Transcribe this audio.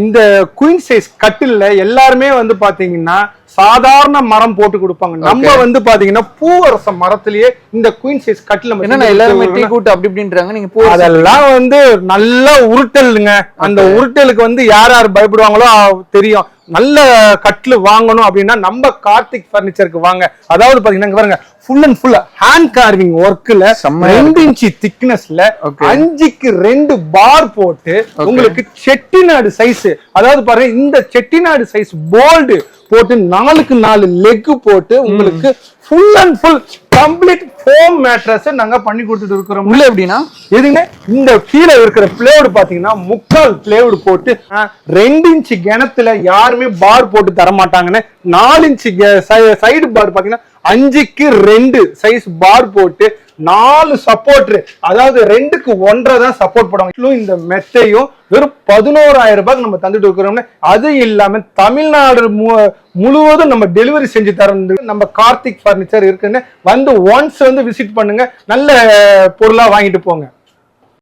இந்த queen size கட்டில்ல எல்லாருமே வந்து பாத்தீங்கன்னா சாதாரண மரம் போட்டு கொடுப்பாங்க. நம்ம வந்து பாத்தீங்கன்னா பூவரச மரத்திலேயே இந்த குயின் சைஸ் கட்டில் என்ன எல்லாருமே டீ கூட்டு அப்படி இப்படின்றாங்க. நீங்க பூ அதெல்லாம் வந்து நல்ல உருட்டலுங்க. அந்த உருட்டலுக்கு வந்து யார் யார் பயப்படுவாங்களோ தெரியும். நல்ல கட்டில் வாங்கணும் அப்படின்னா நம்ம கார்த்திக் பர்னிச்சருக்கு வாங்க. அதாவது பாத்தீங்கன்னா இங்க பாருங்க, full and full hand carving ஒர்க்ல 2 இன்ச் திக்னஸ்ல 5க்கு 2 பார் போட்டு உங்களுக்கு செட்டிநாடு சைஸ், அதாவது பாருங்க இந்த செட்டிநாடு சைஸ் போல்டு போட்டு 4க்கு 4 லெக் போட்டு உங்களுக்கு full and full complete foam mattress நாங்க பண்ணி கொடுத்துட்டு இருக்கிறோம். உள்ள எப்படின்னா எதுங்க இந்த கீழே இருக்கிற பிளேவுட் பாத்தீங்கன்னா 3/4 பிளேவுட் போட்டு 2 இன்ச் கிணத்துல யாருமே பார் போட்டு தர மாட்டாங்கன்னு 4 இன்ச் சைடு பார் பாத்தீங்கன்னா 5க்கு 2 சைஸ் பார் போட்டு 4 சப்போர்ட், அதாவது 2க்கு 1.5 தான் சப்போர்ட் போடுவாங்க. இந்த மெத்தையும் வெறும் 11,000 ரூபாய்க்கு நம்ம தந்துட்டு இருக்கிறோம்னு. அது இல்லாம தமிழ்நாடு முழுவதும் நம்ம டெலிவரி செஞ்சு தரது நம்ம கார்த்திக் பர்னிச்சர் இருக்குன்னு வந்து ஒன்ஸ் வந்து விசிட் பண்ணுங்க, நல்ல பொருளா வாங்கிட்டு போங்க.